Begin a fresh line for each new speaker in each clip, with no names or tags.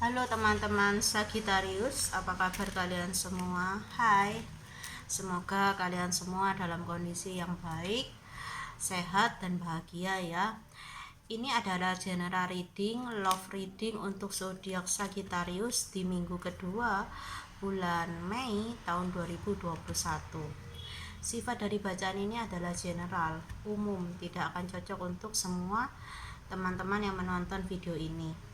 Halo teman-teman Sagittarius, apa kabar kalian semua? Hai, semoga kalian semua dalam kondisi yang baik, sehat dan bahagia ya. Ini adalah general reading, love reading untuk zodiak Sagittarius di minggu kedua bulan Mei tahun 2021. Sifat dari bacaan ini adalah general, umum, tidak akan cocok untuk semua teman-teman yang menonton video ini.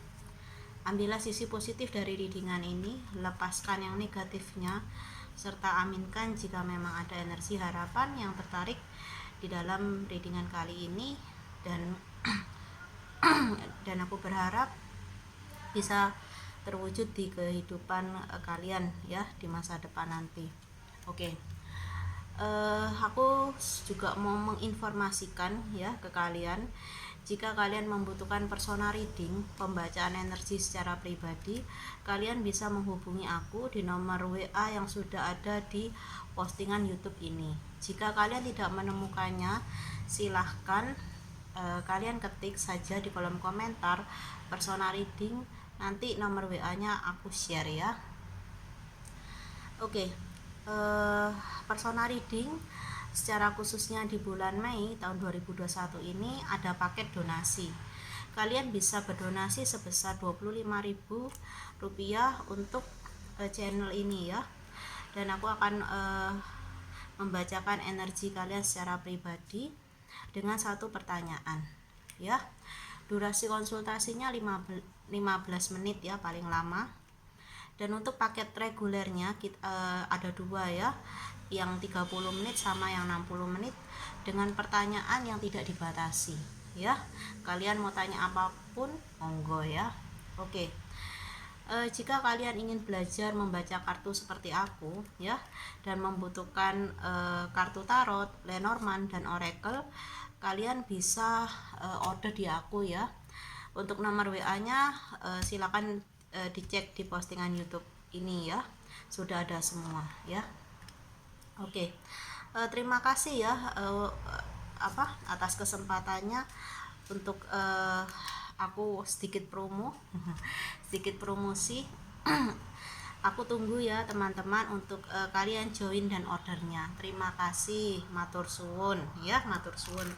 Ambillah sisi positif dari readingan ini, lepaskan yang negatifnya, serta aminkan jika memang ada energi harapan yang tertarik di dalam readingan kali ini, dan dan aku berharap bisa terwujud di kehidupan kalian ya di masa depan nanti. Oke. Aku juga mau menginformasikan ya ke kalian, jika kalian membutuhkan personal reading, pembacaan energi secara pribadi, kalian bisa menghubungi aku di nomor WA yang sudah ada di postingan YouTube ini. Jika kalian tidak menemukannya, silahkan kalian ketik saja di kolom komentar personal reading, nanti nomor WA-nya aku share ya. Oke. Personal reading secara khususnya di bulan Mei tahun 2021 ini ada paket donasi. Kalian bisa berdonasi sebesar Rp25.000 untuk channel ini ya. Dan aku akan membacakan energi kalian secara pribadi dengan satu pertanyaan ya. Durasi konsultasinya 15 menit ya paling lama. Dan untuk paket regulernya ada dua ya, yang 30 menit sama yang 60 menit dengan pertanyaan yang tidak dibatasi ya. Kalian mau tanya apapun monggo ya. Oke. Jika kalian ingin belajar membaca kartu seperti aku ya, dan membutuhkan kartu tarot, Lenormand dan Oracle, kalian bisa order di aku ya. Untuk nomor WA-nya silakan dicek di postingan YouTube ini ya, sudah ada semua ya. Oke. Terima kasih ya atas kesempatannya untuk aku sedikit sedikit promosi. Aku tunggu ya teman-teman untuk kalian join dan ordernya. Terima kasih, matur suwun ya, matur suwun.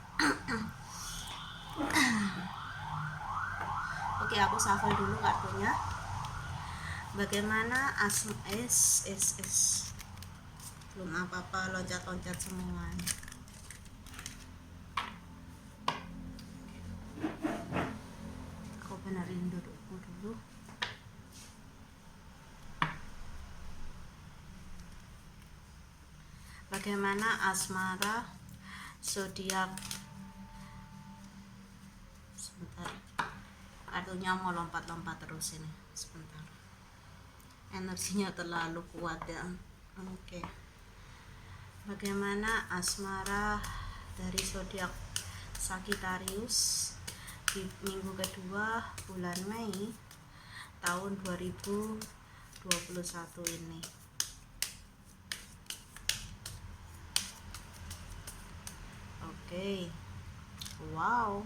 Oke, aku shuffle dulu kartunya. Bagaimana belum apa-apa, loncat-loncat semua. Aku benerin dulu. Bagaimana asmara zodiak, sebentar, kartunya mau lompat-lompat terus ini, sebentar, energinya terlalu kuat ya. Oke. Bagaimana asmara dari zodiak Sagittarius di minggu kedua bulan Mei tahun 2021 ini? Oke. Wow.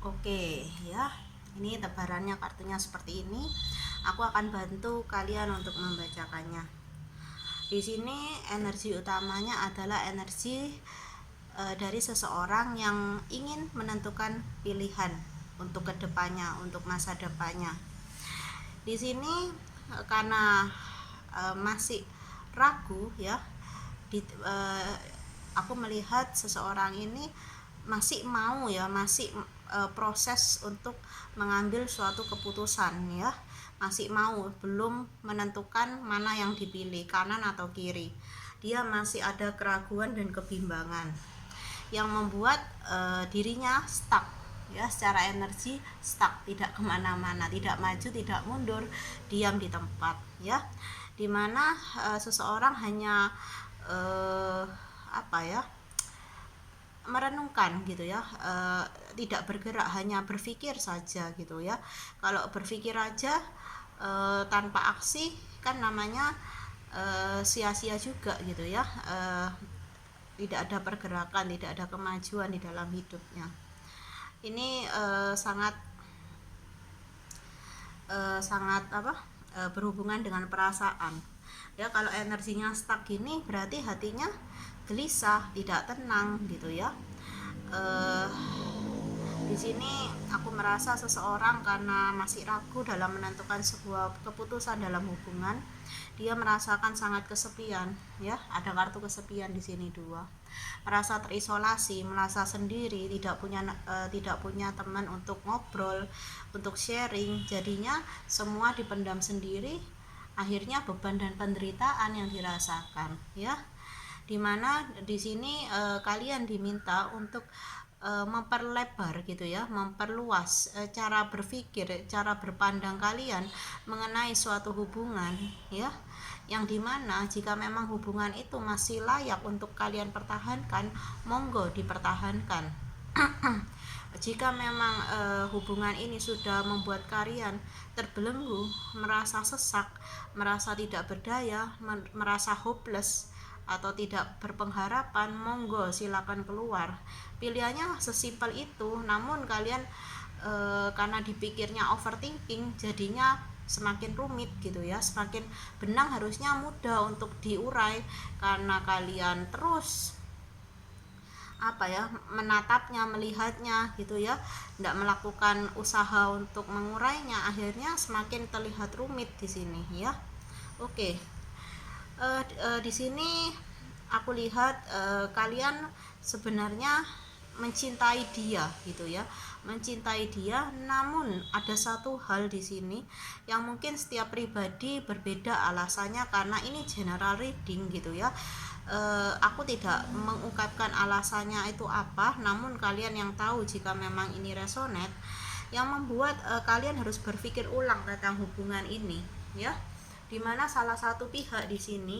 Oke ya, ini tebarannya kartunya seperti ini. Aku akan bantu kalian untuk membacakannya. Di sini energi utamanya adalah energi dari seseorang yang ingin menentukan pilihan untuk kedepannya, untuk masa depannya. Di sini karena masih ragu ya, aku melihat seseorang ini masih mau ya, masih proses untuk mengambil suatu keputusan ya, masih mau, belum menentukan mana yang dipilih, kanan atau kiri. Dia masih ada keraguan dan kebimbangan yang membuat dirinya stuck ya, secara energi stuck, tidak kemana-mana, tidak maju, tidak mundur, diam di tempat ya, dimana seseorang hanya merenungkan gitu ya, tidak bergerak, hanya berpikir saja gitu ya. Kalau berpikir aja tanpa aksi kan namanya sia-sia juga gitu ya, tidak ada pergerakan, tidak ada kemajuan di dalam hidupnya. Ini sangat berhubungan dengan perasaan ya. Kalau energinya stuck gini berarti hatinya gelisah, tidak tenang gitu ya. Di sini aku merasa seseorang karena masih ragu dalam menentukan sebuah keputusan dalam hubungan, dia merasakan sangat kesepian ya. Ada kartu kesepian di sini 2. Merasa terisolasi, merasa sendiri, tidak punya teman untuk ngobrol, untuk sharing. Jadinya semua dipendam sendiri, akhirnya beban dan penderitaan yang dirasakan ya. Dimana di sini kalian diminta untuk memperlebar gitu ya, memperluas cara berpikir, cara berpandang kalian mengenai suatu hubungan ya, yang dimana jika memang hubungan itu masih layak untuk kalian pertahankan, monggo dipertahankan. Jika memang hubungan ini sudah membuat kalian terbelenggu, merasa sesak, merasa tidak berdaya, merasa hopeless atau tidak berpengharapan, monggo silakan keluar. Pilihannya sesimpel itu, namun kalian karena dipikirnya overthinking, jadinya semakin rumit gitu ya. Semakin benang harusnya mudah untuk diurai, karena kalian terus menatapnya, melihatnya gitu ya, tidak melakukan usaha untuk mengurainya, akhirnya semakin terlihat rumit di sini ya. Oke. Di sini aku lihat kalian sebenarnya mencintai dia gitu ya, mencintai dia. Namun ada satu hal di sini yang mungkin setiap pribadi berbeda alasannya, karena ini general reading gitu ya. Aku tidak mengungkapkan alasannya itu apa, namun kalian yang tahu jika memang ini resonate, yang membuat kalian harus berpikir ulang tentang hubungan ini ya. Dimana salah satu pihak di sini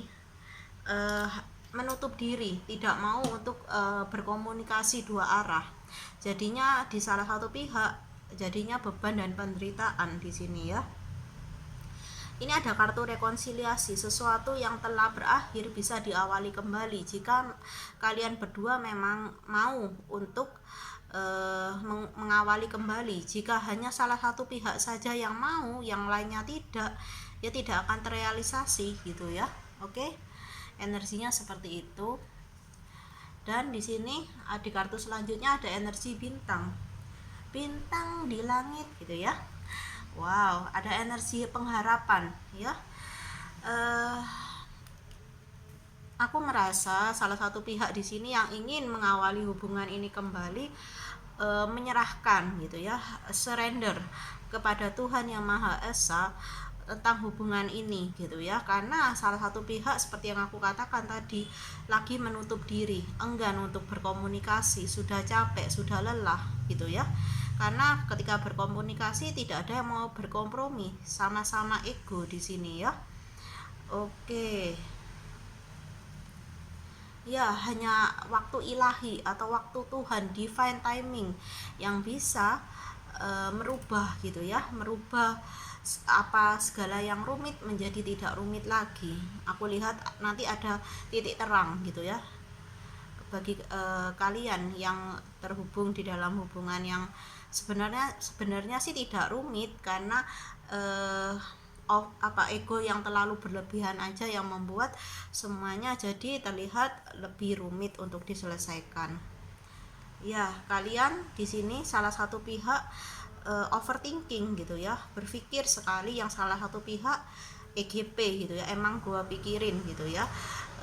menutup diri, tidak mau untuk berkomunikasi 2 arah. Jadinya di salah satu pihak jadinya beban dan penderitaan di sini ya. Ini ada kartu rekonsiliasi, sesuatu yang telah berakhir bisa diawali kembali jika kalian berdua memang mau untuk mengawali kembali. Jika hanya salah satu pihak saja yang mau, yang lainnya tidak, ya tidak akan terrealisasi gitu ya. Oke, energinya seperti itu. Dan di sini di kartu selanjutnya ada energi bintang, bintang di langit gitu ya. Wow, ada energi pengharapan ya. Aku merasa salah satu pihak di sini yang ingin mengawali hubungan ini kembali, menyerahkan gitu ya, surrender kepada Tuhan Yang Maha Esa tentang hubungan ini gitu ya. Karena salah satu pihak seperti yang aku katakan tadi lagi menutup diri, enggan untuk berkomunikasi, sudah capek, sudah lelah gitu ya. Karena ketika berkomunikasi tidak ada yang mau berkompromi, sama-sama ego di sini ya. Oke. Ya, hanya waktu ilahi atau waktu Tuhan, divine timing, yang bisa merubah gitu ya, merubah segala yang rumit menjadi tidak rumit lagi. Aku lihat nanti ada titik terang gitu ya bagi kalian yang terhubung di dalam hubungan yang sebenarnya sih tidak rumit, karena ego yang terlalu berlebihan aja yang membuat semuanya jadi terlihat lebih rumit untuk diselesaikan. Ya, kalian di sini salah satu pihak overthinking gitu ya, berpikir sekali, yang salah satu pihak EGP gitu ya, emang gua pikirin gitu ya.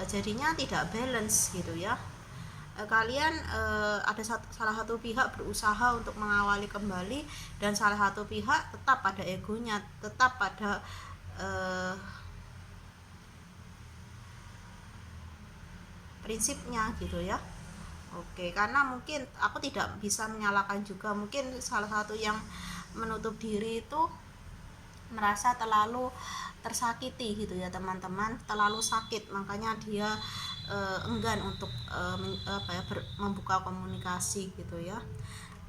Jadinya tidak balance gitu ya. Kalian ada salah satu pihak berusaha untuk mengawali kembali, dan salah satu pihak tetap pada egonya, tetap pada prinsipnya gitu ya. Oke, karena mungkin aku tidak bisa menyalahkan juga, mungkin salah satu yang menutup diri itu merasa terlalu tersakiti gitu ya teman-teman, terlalu sakit, makanya dia enggan untuk membuka komunikasi gitu ya.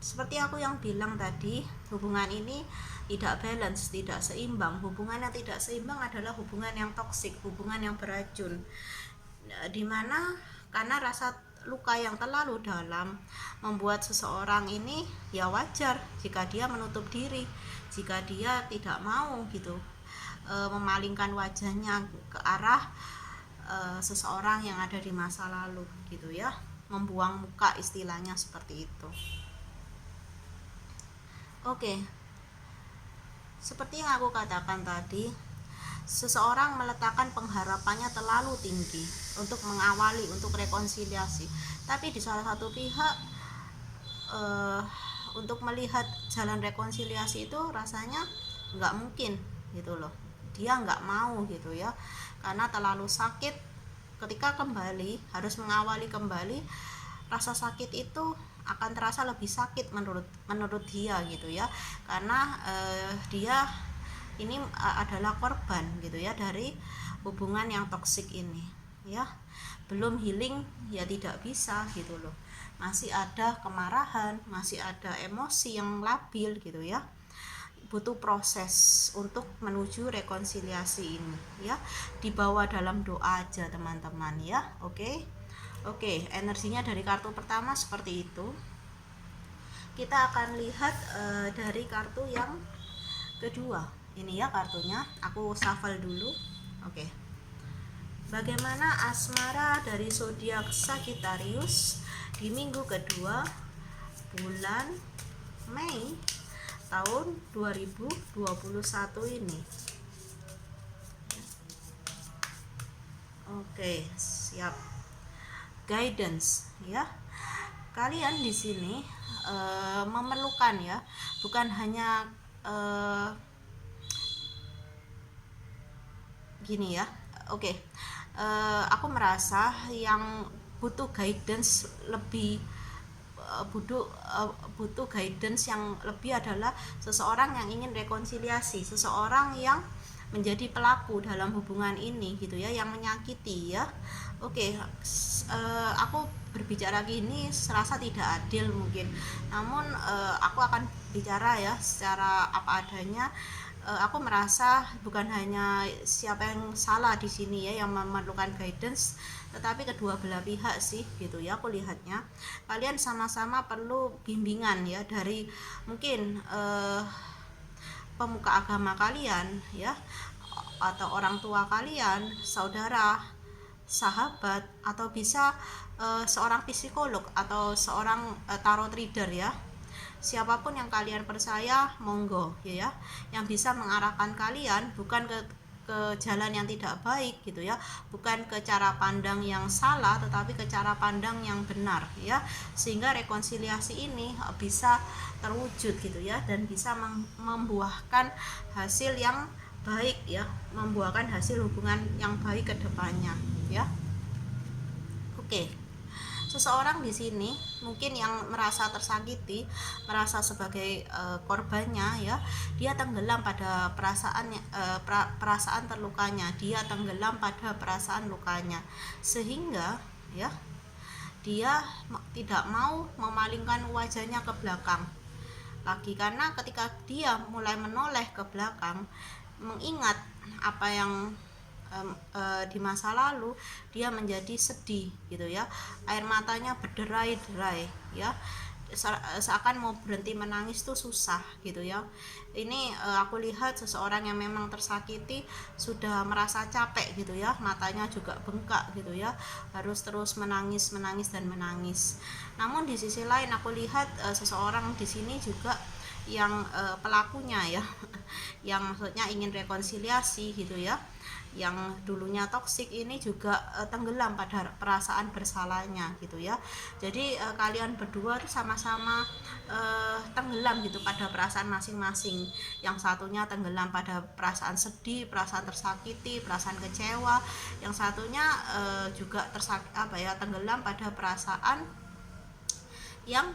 Seperti aku yang bilang tadi, hubungan ini tidak balance, tidak seimbang. Hubungan yang tidak seimbang adalah hubungan yang toksik, hubungan yang beracun, dimana karena rasa luka yang terlalu dalam membuat seseorang ini ya wajar jika dia menutup diri, jika dia tidak mau gitu memalingkan wajahnya ke arah seseorang yang ada di masa lalu gitu ya, membuang muka istilahnya seperti itu. Oke, seperti yang aku katakan tadi, seseorang meletakkan pengharapannya terlalu tinggi untuk mengawali, untuk rekonsiliasi, tapi di salah satu pihak untuk melihat jalan rekonsiliasi itu rasanya nggak mungkin gitu loh, dia nggak mau gitu ya, karena terlalu sakit. Ketika kembali harus mengawali kembali, rasa sakit itu akan terasa lebih sakit menurut dia gitu ya, karena dia ini adalah korban gitu ya dari hubungan yang toksik ini ya. Belum healing ya tidak bisa gitu loh, masih ada kemarahan, masih ada emosi yang labil gitu ya, butuh proses untuk menuju rekonsiliasi ini ya. Dibawa dalam doa aja teman-teman ya. Oke, energinya dari kartu pertama seperti itu. Kita akan lihat dari kartu yang kedua. Ini ya kartunya, aku shuffle dulu. Oke. Bagaimana asmara dari zodiak Sagittarius di minggu kedua bulan Mei tahun 2021 ini. Oke, siap. Guidance ya. Kalian di sini memerlukan ya, bukan hanya gini ya. Oke. Aku merasa yang butuh guidance lebih butuh guidance yang lebih adalah seseorang yang ingin rekonsiliasi, seseorang yang menjadi pelaku dalam hubungan ini gitu ya, yang menyakiti ya. Oke, aku berbicara gini serasa tidak adil mungkin, namun aku akan bicara ya secara apa adanya. Aku merasa bukan hanya siapa yang salah di sini ya yang memerlukan guidance, tetapi kedua belah pihak sih gitu ya. Aku lihatnya kalian sama-sama perlu bimbingan ya dari mungkin pemuka agama kalian ya, atau orang tua kalian, saudara, sahabat, atau bisa seorang psikolog atau seorang tarot reader ya. Siapapun yang kalian percaya monggo ya, yang bisa mengarahkan kalian bukan ke jalan yang tidak baik gitu ya, bukan ke cara pandang yang salah, tetapi ke cara pandang yang benar ya, sehingga rekonsiliasi ini bisa terwujud gitu ya, dan bisa membuahkan hasil yang baik ya, membuahkan hasil hubungan yang baik ke depannya ya. Oke. Seseorang di sini mungkin yang merasa tersakiti, merasa sebagai korbannya ya, dia tenggelam pada perasaan terlukanya, dia tenggelam pada perasaan lukanya, sehingga ya dia tidak mau memalingkan wajahnya ke belakang lagi, karena ketika dia mulai menoleh ke belakang mengingat apa yang di masa lalu, dia menjadi sedih gitu ya, air matanya berderai-derai ya, seakan mau berhenti menangis tuh susah gitu ya. Ini aku lihat seseorang yang memang tersakiti sudah merasa capek gitu ya, matanya juga bengkak gitu ya, harus terus menangis dan menangis. Namun di sisi lain aku lihat seseorang di sini juga yang pelakunya ya yang maksudnya ingin rekonsiliasi gitu ya, yang dulunya toksik ini juga tenggelam pada perasaan bersalahnya gitu ya. Jadi kalian berdua tuh sama-sama tenggelam gitu pada perasaan masing-masing. Yang satunya tenggelam pada perasaan sedih, perasaan tersakiti, perasaan kecewa. Yang satunya juga tenggelam pada perasaan yang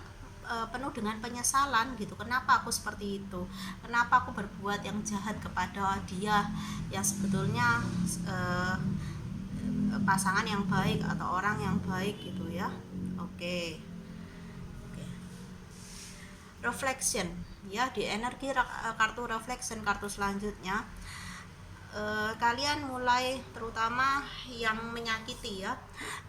penuh dengan penyesalan gitu. Kenapa aku seperti itu? Kenapa aku berbuat yang jahat kepada dia yang sebetulnya pasangan yang baik atau orang yang baik gitu ya. Oke. Reflection ya, di energi kartu reflection, kartu selanjutnya kalian mulai, terutama yang menyakiti ya,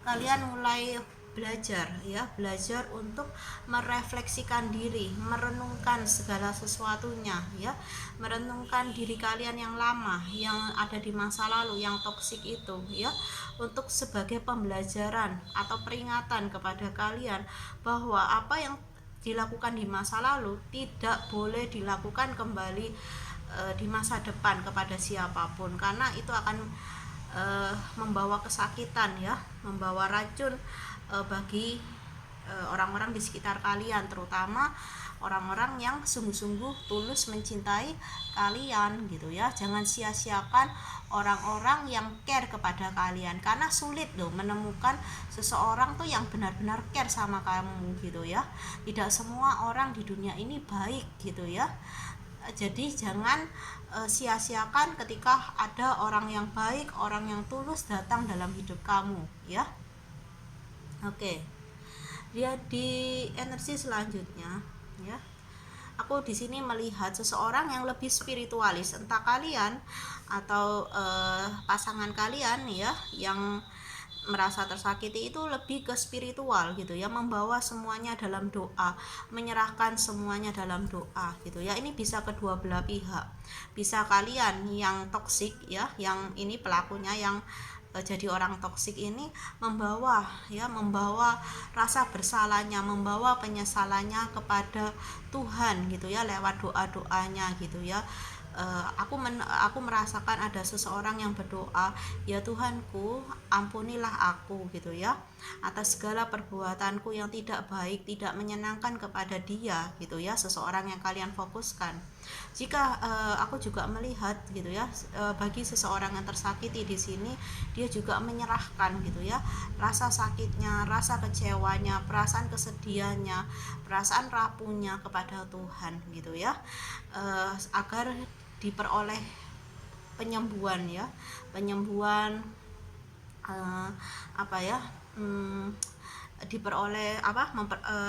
kalian mulai belajar untuk merefleksikan diri, merenungkan segala sesuatunya ya, merenungkan diri kalian yang lama, yang ada di masa lalu, yang toksik itu ya, untuk sebagai pembelajaran atau peringatan kepada kalian bahwa apa yang dilakukan di masa lalu tidak boleh dilakukan kembali di masa depan kepada siapapun, karena itu akan membawa kesakitan ya, membawa racun bagi orang-orang di sekitar kalian, terutama orang-orang yang sungguh-sungguh tulus mencintai kalian gitu ya. Jangan sia-siakan orang-orang yang care kepada kalian, karena sulit loh menemukan seseorang tuh yang benar-benar care sama kamu gitu ya. Tidak semua orang di dunia ini baik gitu ya. Jadi jangan sia-siakan ketika ada orang yang baik, orang yang tulus datang dalam hidup kamu ya. Oke. Dia di energi selanjutnya ya. Aku di sini melihat seseorang yang lebih spiritualis, entah kalian atau pasangan kalian ya, yang merasa tersakiti itu lebih ke spiritual gitu ya, membawa semuanya dalam doa, menyerahkan semuanya dalam doa gitu ya. Ini bisa kedua belah pihak, bisa kalian yang toksik ya, yang ini pelakunya yang jadi orang toksik ini membawa rasa bersalahnya, membawa penyesalannya kepada Tuhan gitu ya, lewat doa-doanya gitu ya. Aku merasakan ada seseorang yang berdoa, ya Tuhanku, ampunilah aku gitu ya, atas segala perbuatanku yang tidak baik, tidak menyenangkan kepada dia gitu ya, seseorang yang kalian fokuskan. Jika aku juga melihat gitu ya, bagi seseorang yang tersakiti di sini, dia juga menyerahkan gitu ya, rasa sakitnya, rasa kecewanya, perasaan kesedihannya, perasaan rapuhnya kepada Tuhan gitu ya, agar diperoleh penyembuhan ya, penyembuhan diperoleh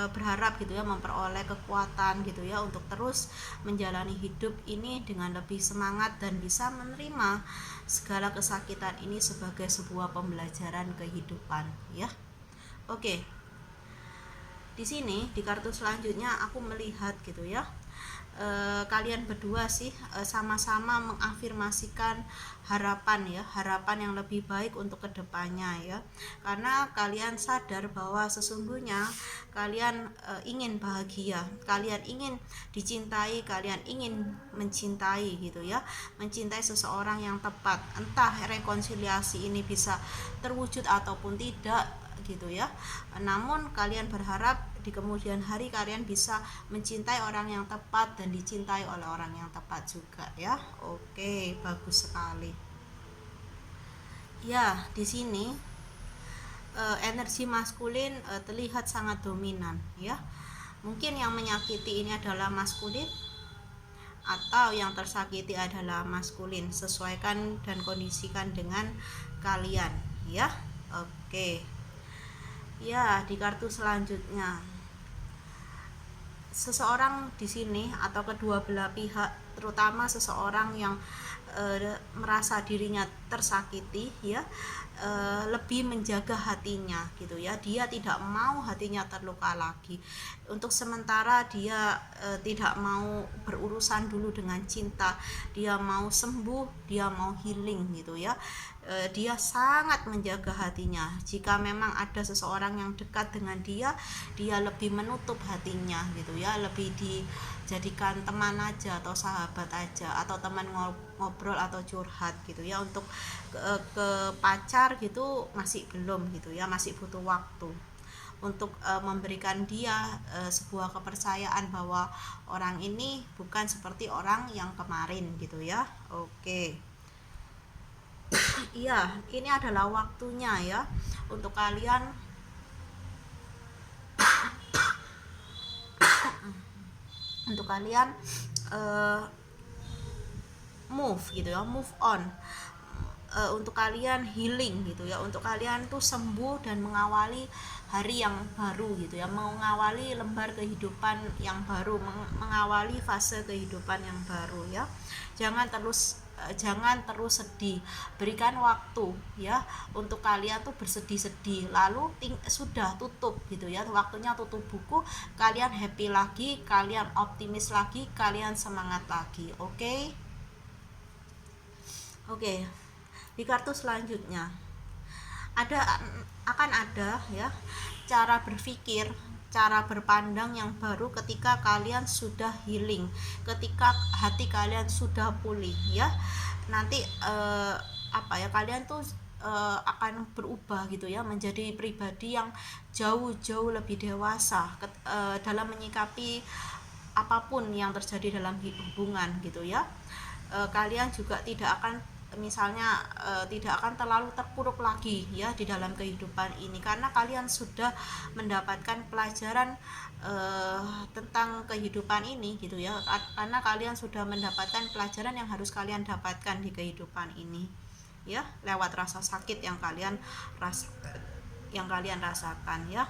berharap gitu ya, memperoleh kekuatan gitu ya, untuk terus menjalani hidup ini dengan lebih semangat dan bisa menerima segala kesakitan ini sebagai sebuah pembelajaran kehidupan ya. Oke. Di sini di kartu selanjutnya aku melihat gitu ya, kalian berdua sih sama-sama mengafirmasikan harapan ya, harapan yang lebih baik untuk kedepannya ya, karena kalian sadar bahwa sesungguhnya kalian ingin bahagia, kalian ingin dicintai, kalian ingin mencintai gitu ya, mencintai seseorang yang tepat. Entah rekonsiliasi ini bisa terwujud ataupun tidak gitu ya, namun kalian berharap di kemudian hari kalian bisa mencintai orang yang tepat dan dicintai oleh orang yang tepat juga ya. Oke, bagus sekali ya. Di sini energi maskulin terlihat sangat dominan ya. Mungkin yang menyakiti ini adalah maskulin atau yang tersakiti adalah maskulin. Sesuaikan dan kondisikan dengan kalian ya. Oke ya. Di kartu selanjutnya, seseorang di sini atau kedua belah pihak, terutama seseorang yang merasa dirinya tersakiti ya, lebih menjaga hatinya gitu ya. Dia tidak mau hatinya terluka lagi. Untuk sementara dia tidak mau berurusan dulu dengan cinta. Dia mau sembuh, dia mau healing gitu ya. Dia sangat menjaga hatinya. Jika memang ada seseorang yang dekat dengan dia, dia lebih menutup hatinya gitu ya, lebih dijadikan teman aja atau sahabat aja, atau teman ngobrol atau curhat gitu ya. Untuk ke pacar gitu masih belum gitu ya, masih butuh waktu untuk memberikan dia sebuah kepercayaan bahwa orang ini bukan seperti orang yang kemarin gitu ya. Oke. Iya, ini adalah waktunya ya untuk kalian move gitu ya, move on, untuk kalian healing gitu ya, untuk kalian tuh sembuh dan mengawali hari yang baru gitu ya, mengawali lembar kehidupan yang baru, mengawali fase kehidupan yang baru ya. Jangan terus sedih, berikan waktu ya untuk kalian tuh bersedih-sedih, lalu sudah tutup gitu ya, waktunya tutup buku, kalian happy lagi, kalian optimis lagi, kalian semangat lagi. Oke. Di kartu selanjutnya akan ada ya cara berpikir, cara berpandang yang baru ketika kalian sudah healing, ketika hati kalian sudah pulih ya. Nanti kalian tuh akan berubah gitu ya, menjadi pribadi yang jauh lebih dewasa dalam menyikapi apapun yang terjadi dalam hubungan gitu ya. Kalian juga tidak akan terlalu terpuruk lagi ya di dalam kehidupan ini, karena kalian sudah mendapatkan pelajaran tentang kehidupan ini gitu ya, karena kalian sudah mendapatkan pelajaran yang harus kalian dapatkan di kehidupan ini ya, lewat rasa sakit yang kalian rasakan ya.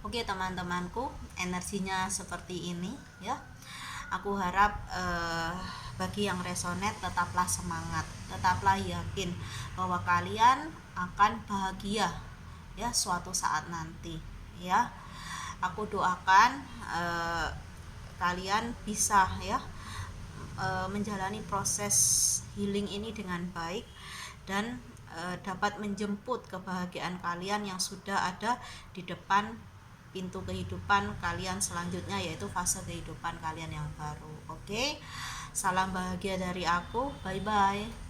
Oke teman-temanku, energinya seperti ini ya. Aku harap bagi yang resonate, tetaplah semangat, tetaplah yakin bahwa kalian akan bahagia ya suatu saat nanti ya. Aku doakan kalian bisa ya menjalani proses healing ini dengan baik dan dapat menjemput kebahagiaan kalian yang sudah ada di depan pintu kehidupan kalian selanjutnya, yaitu fase kehidupan kalian yang baru. Oke, salam bahagia dari aku, bye bye.